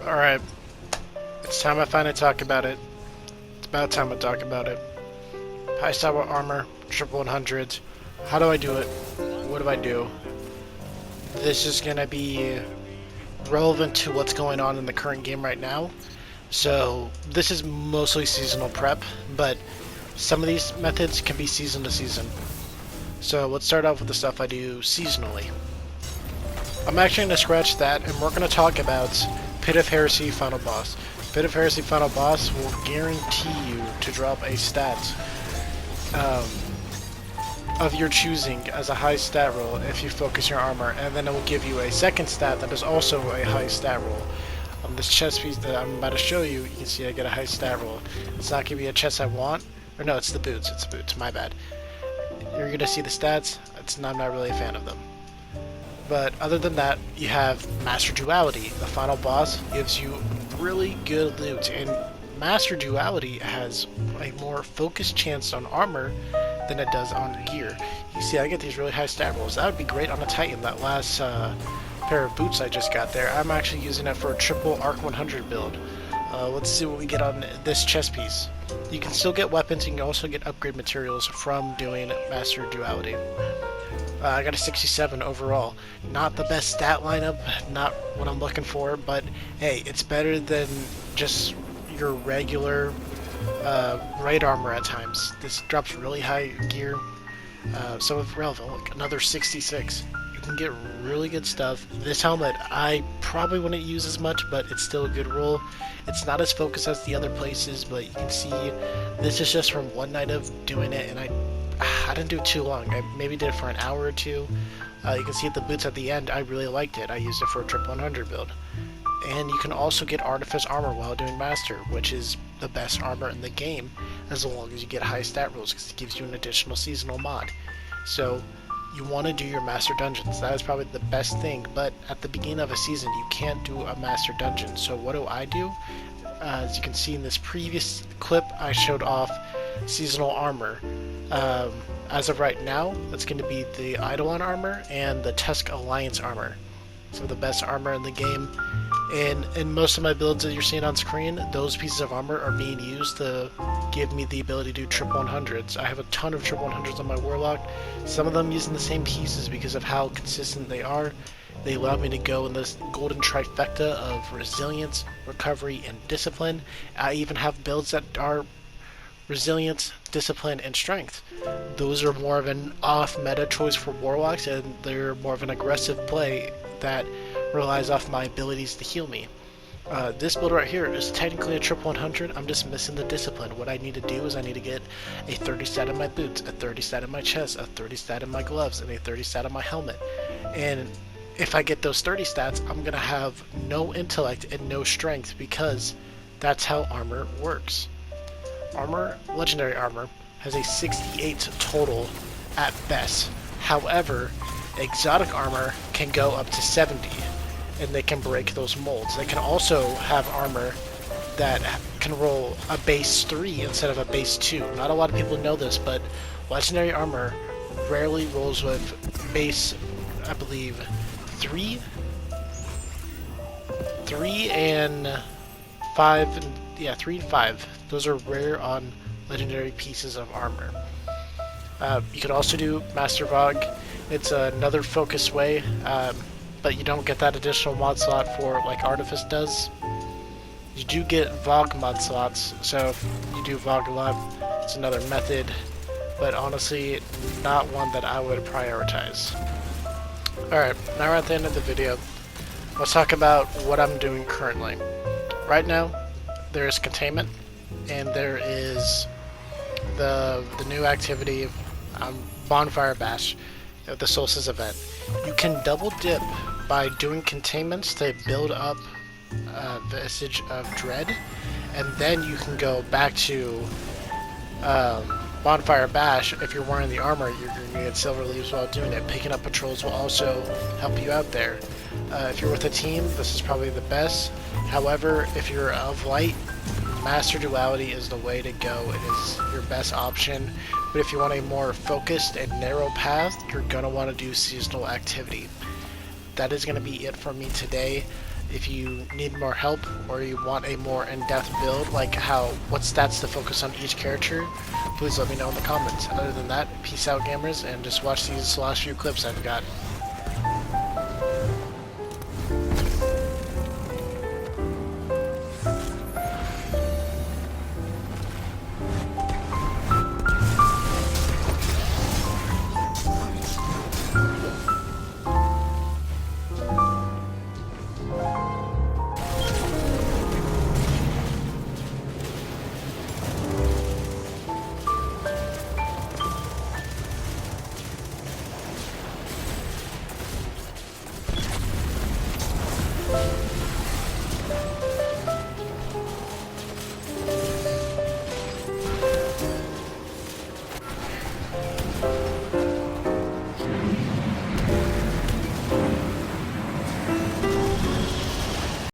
Alright, it's time I finally talk about it. It's about time I talk about it. High stat armor, triple 100s. How do I do it? What do I do? This is gonna be relevant to what's going on in the current game right now. So, this is mostly seasonal prep, but some of these methods can be season to season. So, let's start off with the stuff I do seasonally. I'm actually going to scratch that, and we're going to talk about Pit of Heresy Final Boss. Pit of Heresy Final Boss will guarantee you to drop a stat of your choosing as a high stat roll if you focus your armor, and then it will give you a second stat that is also a high stat roll. On this chest piece that I'm about to show you, you can see I get a high stat roll. It's not giving me a chest I want, or no, it's the boots, my bad. You're going to see the stats, I'm not really a fan of them. But other than that, you have Master Duality. The final boss gives you really good loot, and Master Duality has a more focused chance on armor than it does on gear. You see, I get these really high stat rolls. That would be great on a Titan. That last pair of boots I just got there, I'm actually using it for a triple Arc 100 build. Let's see what we get on this chest piece. You can still get weapons, and you can also get upgrade materials from doing Master Duality. I got a 67 overall. Not the best stat lineup, not what I'm looking for, but hey, it's better than just your regular raid armor at times. This drops really high gear, so if relevant, look, another 66. You can get really good stuff. This helmet, I probably wouldn't use as much, but it's still a good roll. It's not as focused as the other places, but you can see this is just from one night of doing it, and I didn't do it too long. I maybe did it for an hour or two. You can see the boots at the end. I really liked it. I used it for a triple 100 build. And you can also get Artifice armor while doing Master, which is the best armor in the game, as long as you get high stat rolls, because it gives you an additional seasonal mod. So you want to do your Master Dungeons. That is probably the best thing, but at the beginning of a season, you can't do a Master Dungeon. So what do? As you can see in this previous clip, I showed off seasonal armor. As of right now, that's going to be the Eidolon armor and the Tusk Alliance armor. Some of the best armor in the game. And in most of my builds that you're seeing on screen, those pieces of armor are being used to give me the ability to do triple 100s. I have a ton of triple 100s on my Warlock. Some of them using the same pieces because of how consistent they are. They allow me to go in this golden trifecta of resilience, recovery, and discipline. I even have builds that are resilience, discipline, and strength. Those are more of an off-meta choice for Warlocks, and they're more of an aggressive play that relies off my abilities to heal me. This build right here is technically a triple 100. I'm just missing the discipline. What I need to do is I need to get a 30 stat in my boots, a 30 stat in my chest, a 30 stat in my gloves, and a 30 stat in my helmet. And if I get those 30 stats, I'm going to have no intellect and no strength, because that's how armor works. Legendary armor, has a 68 total at best. However, exotic armor can go up to 70, and they can break those molds. They can also have armor that can roll a base 3 instead of a base 2. Not a lot of people know this, but legendary armor rarely rolls with base, I believe, 3 and 5, yeah, 3 and 5. Those are rare on legendary pieces of armor. You could also do Master Vogue. It's another focus way, but you don't get that additional mod slot for like Artifice does. You do get Vogue mod slots, so if you do Vogue a lot, it's another method, but honestly, not one that I would prioritize. Alright, now we're at the end of the video. Let's talk about what I'm doing currently. Right now, there is Containment, and there is the new activity, Bonfire Bash, the Solstice event. You can double dip by doing containments to build up Vestige of Dread, and then you can go back to Bonfire Bash. If you're wearing the armor, you're going to get silver leaves while doing it. Picking up patrols will also help you out there. If you're with a team, this is probably the best. However, if you're of light, Master Duality is the way to go. It is your best option. But if you want a more focused and narrow path, you're going to want to do seasonal activity. That is going to be it for me today. if you need more help or you want a more in-depth build, like what stats to focus on each character, please let me know in the comments. Other than that, peace out gamers, and just watch these last few clips I've got.